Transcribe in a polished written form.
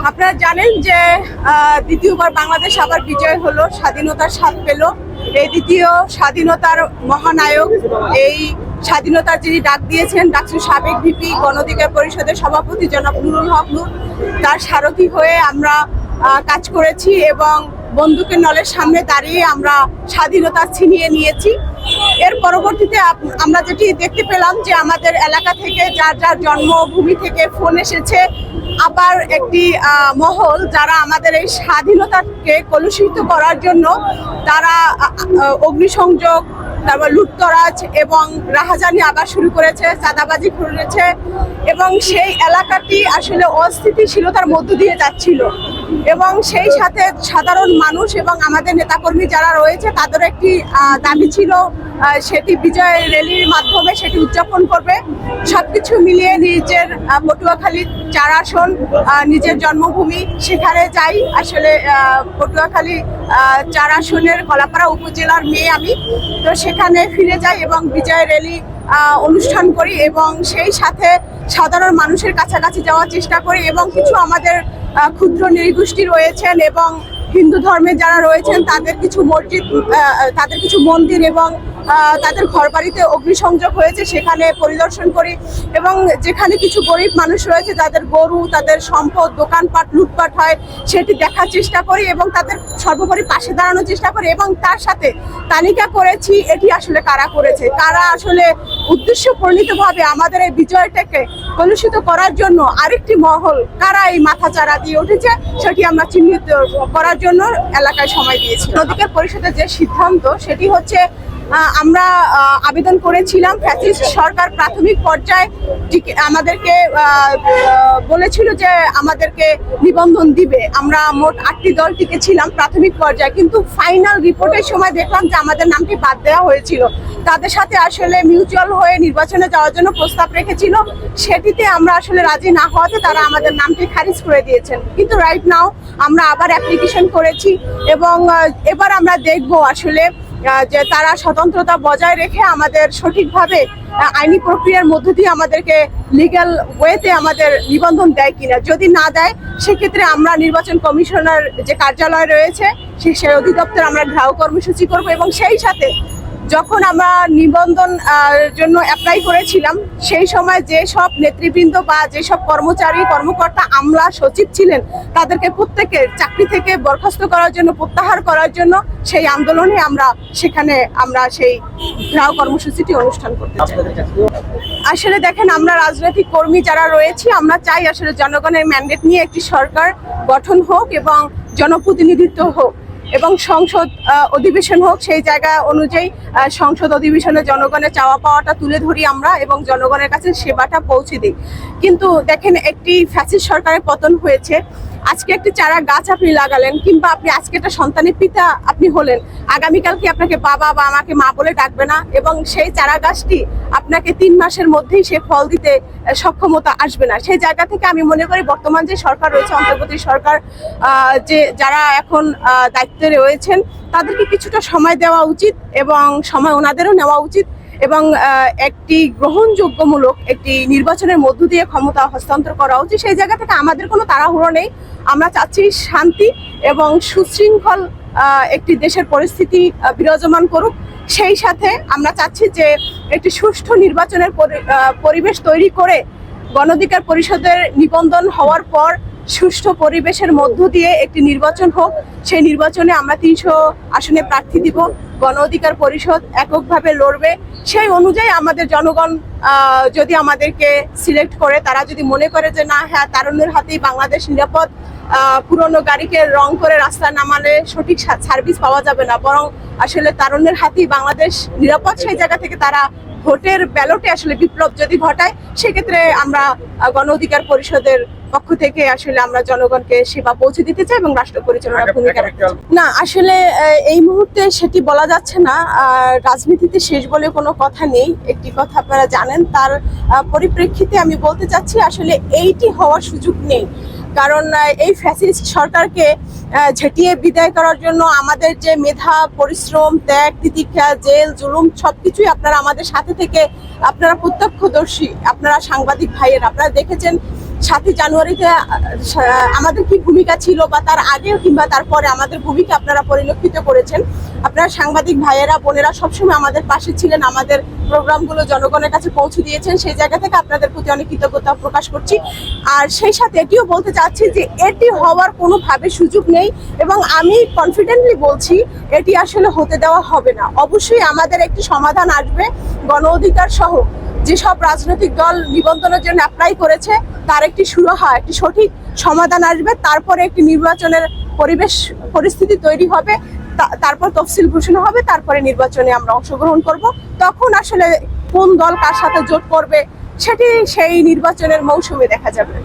আপনারা জানেন যে দ্বিতীয়বার বাংলাদেশ আবার বিজয় হলো, স্বাধীনতার স্বাদ পেল। এই দ্বিতীয় স্বাধীনতার মহানায়ক, এই স্বাধীনতার যিনি ডাক দিয়েছেন ডাকসুর সাবেক ভিপি গণ অধিকার পরিষদের সভাপতি জনাব নুরুল হক নূর, তার সারথি হয়ে আমরা কাজ করেছি এবং বন্দুকের নলের সামনে দাঁড়িয়ে আমরা স্বাধীনতা ছিনিয়ে নিয়েছি। এর পরবর্তীতে আমরা যেটি দেখতে পেলাম যে আমাদের এলাকা থেকে যার যার জন্মভূমি থেকে ফোন এসেছে, আবার একটি মহল যারা আমাদের এই স্বাধীনতাকে কলুষিত করার জন্য তারা অগ্নিসংযোগ, তারপর লুটতরাজ এবং রাহাজানি আবার শুরু করেছে, চাঁদাবাজি করেছে এবং সেই এলাকাটি আসলে অস্থিতিশীলতার মধ্য দিয়ে যাচ্ছিল এবং সেই সাথে সাধারণ মানুষ এবং আমাদের নেতাকর্মী যারা রয়েছে তাদের একটি দাবি ছিল সেটি বিজয় র্যালির মাধ্যমে সেটি উদযাপন করবে। সবকিছু মিলিয়ে নিজের পটুয়াখালী 4 আসন, নিজের জন্মভূমি, সেখানে যাই। আসলে পটুয়াখালী 4 আসনের কলাপাড়া উপজেলার মেয়ে আমি, তো সেখানে ফিরে যাই এবং বিজয় র্যালি অনুষ্ঠান করি এবং সেই সাথে সাধারণ মানুষের কাছাকাছি যাওয়ার চেষ্টা করি এবং কিছু আমাদের ক্ষুদ্র নৃগোষ্ঠী রয়েছেন এবং হিন্দু ধর্মে যারা রয়েছেন তাদের কিছু মসজিদ, তাদের কিছু মন্দির এবং তাদের ঘরবাড়িতে অগ্নিসংযোগ হয়েছে সেখানে পরিদর্শন করি এবং যেখানে কিছু গরিব মানুষ রয়েছে তাদের গরু, তাদের সম্পদ, দোকানপাট লুটপাট হয় সেটি দেখার চেষ্টা করি এবং তাদের সর্বোপরি পাশে দাঁড়ানোর চেষ্টা করি এবং তার সাথে তালিকা করেছি এটি আসলে কারা করেছে, কারা আসলে উদ্দেশ্য প্রণীতভাবে আমাদের এই বিজয়টাকে কলুষিত করার জন্য আরেকটি মহল কারা এই মাথাচাড়া দিয়ে উঠেছে সেটি আমরা চিহ্নিত করার জন্য এলাকায় সময় দিয়েছি। অধিকার পরিষদের যে সিদ্ধান্ত সেটি হচ্ছে আমরা আবেদন করেছিলাম, ফ্যাসিস্ট সরকার প্রাথমিক পর্যায়ে আমাদেরকে বলেছিল যে আমাদেরকে নিবন্ধন দিবে। আমরা মোট 8টি দল টিকেছিলাম প্রাথমিক পর্যায়ে, কিন্তু ফাইনাল রিপোর্টের সময় দেখলাম যে আমাদের নামটি বাদ দেওয়া হয়েছিল। তাদের সাথে আসলে মিউচুয়াল হয়ে নির্বাচনে যাওয়ার জন্য প্রস্তাব রেখেছিল, সেটিতে আমরা আসলে রাজি না হওয়াতে তারা আমাদের নামটি খারিজ করে দিয়েছেন। কিন্তু রাইট নাও আমরা আবার অ্যাপ্লিকেশন করেছি এবং এবার আমরা দেখব আসলে যে তারা স্বতন্ত্রতা বজায় রেখে আমাদের সঠিকভাবে আইনি প্রক্রিয়ার মধ্য দিয়ে আমাদেরকে লিগ্যাল ওয়েতে আমাদের নিবন্ধন দেয় কিনা। যদি না দেয় সেক্ষেত্রে আমরা নির্বাচন কমিশনার যে কার্যালয় রয়েছে সেই অধিদপ্তর আমরা ঘেরাও কর্মসূচি করব এবং সেই সাথে যখন আমরা নিবন্ধন জন্য অ্যাপ্লাই করেছিলাম সেই সময় যেসব নেতৃবৃন্দ বা যেসব কর্মচারী কর্মকর্তা আমলা সচিব ছিলেন তাদেরকে প্রত্যেকের চাকরি থেকে বরখাস্ত করার জন্য, প্রত্যাহার করার জন্য সেই আন্দোলনে আমরা সেই ঘেরাও কর্মসূচিটি অনুষ্ঠান করতে চাই। আসলে দেখেন, আমরা রাজনৈতিক কর্মী যারা রয়েছি আমরা চাই আসলে জনগণের ম্যান্ডেট নিয়ে একটি সরকার গঠন হোক এবং জনপ্রতিনিধিত্ব হোক এবং সংসদ অধিবেশন হোক। সেই জায়গা অনুযায়ী সংসদ অধিবেশনে জনগণের চাওয়া পাওয়াটা তুলে ধরি আমরা এবং জনগণের কাছে সেবাটা পৌঁছে দিই। কিন্তু দেখেন, একটি ফ্যাসিস্ট সরকারের পতন হয়েছে, আজকে একটি চারা গাছ আপনি লাগালেন কিংবা আপনি আজকে একটা সন্তানের পিতা আপনি হলেন, আগামীকালকে আপনাকে বাবা বা আমাকে মা বলে ডাকবে না এবং সেই চারা গাছটি আপনাকে 3 মাসের মধ্যেই সে ফল দিতে সক্ষমতা আসবে না। সেই জায়গা থেকে আমি মনে করি বর্তমান যে সরকার রয়েছে, অন্তর্বর্তী সরকার, যে যারা এখন দায়িত্বে রয়েছেন তাদেরকে কিছুটা সময় দেওয়া উচিত এবং সময় ওনাদেরও নেওয়া উচিত এবং একটি গ্রহণযোগ্যমূলক একটি নির্বাচনের মধ্য দিয়ে ক্ষমতা হস্তান্তর করা উচিত। সেই জায়গা থেকে আমাদের কোনো তাড়াহুড়ো নেই। আমরা চাচ্ছি শান্তি এবং সুশৃঙ্খল একটি দেশের পরিস্থিতি বিরাজমান করুক। সেই সাথে আমরা চাচ্ছি যে একটি সুষ্ঠু নির্বাচনের পরিবেশ তৈরি করে গণ অধিকার পরিষদের নিবন্ধন হওয়ার পর সুষ্ঠু পরিবেশের মধ্য দিয়ে একটি নির্বাচন হোক। সেই নির্বাচনে আমরা 300 আসনে প্রার্থী দিব, গণ অধিকার পরিষদ এককভাবে লড়বে। সেই অনুযায়ী আমাদের জনগণ যদি আমাদেরকে সিলেক্ট করে, তারা যদি মনে করে যে না, হ্যাঁ, তারুণ্যের হাতেই বাংলাদেশ নিরাপদ, পুরনো গাড়িকে রং করে রাস্তা নামালে সঠিক সার্ভিস পাওয়া যাবে না, বরং আসলে তারুণ্যের হাতেই বাংলাদেশ নিরাপদ, সেই জায়গা থেকে তারা ভোটের ব্যালটে আসলে বিপ্লব যদি ঘটায়, সেক্ষেত্রে আমরা গণ অধিকার পরিষদের পক্ষ থেকে আসলে আমরা জনগণকে সেবা পৌঁছে দিতে চাই এবং রাষ্ট্র পরিচালনার ভূমিকা রাখতে চাই। না, আসলে এই মুহূর্তে সেটি বলা যাচ্ছে না। রাজনীতিতে শেষ বলে কোনো কথা নেই, একটি কথা আপনারা জানেন। তার পরিপ্রেক্ষিতে আমি বলতে চাচ্ছি আসলে এইটি হওয়ার সুযোগ নেই, কারণ এই ফ্যাসিস্ট সরকারকে ঝেঁটিয়ে বিদায় করার জন্য আমাদের যে মেধা, পরিশ্রম, ত্যাগ, তিতিক্ষা, জেল, জুলুম সবকিছুই আপনারা আমাদের সাথে থেকে আপনারা প্রত্যক্ষদর্শী, আপনারা সাংবাদিক ভাইয়ের, আপনারা দেখেছেন 7ই জানুয়ারিতে আমাদের কি ভূমিকা ছিল বা তার আগে কিংবা তারপরে আমাদের ভূমিকা আপনারা পরিলক্ষিত করেছেন। আপনারা সাংবাদিক ভাইয়েরা বোনেরা সবসময় আমাদের পাশে ছিলেন, আমাদের প্রোগ্রামগুলো জনগণের কাছে পৌঁছে দিয়েছেন। সেই জায়গা থেকে আপনাদের প্রতি অনেক কৃতজ্ঞতা প্রকাশ করছি। আর সেই সাথে এটিও বলতে চাচ্ছি যে এটি হওয়ার কোনোভাবে সুযোগ নেই এবং আমি কনফিডেন্টলি বলছি এটি আসলে হতে দেওয়া হবে না। অবশ্যই আমাদের একটি সমাধান আসবে, গণ অধিকার সহ যেসব রাজনৈতিক দল নিবন্ধনের জন্য অ্যাপ্লাই করেছে তার একটি সুরাহা, একটি সঠিক সমাধান আসবে। তারপরে একটি নির্বাচনের পরিস্থিতি তৈরি হবে, তারপর তফসিল ঘোষণা হবে, তারপরে নির্বাচনে আমরা অংশগ্রহণ করব। তখন আসলে কোন দল কার সাথে জোট করবে সেটি সেই নির্বাচনের মৌসুমে দেখা যাবে।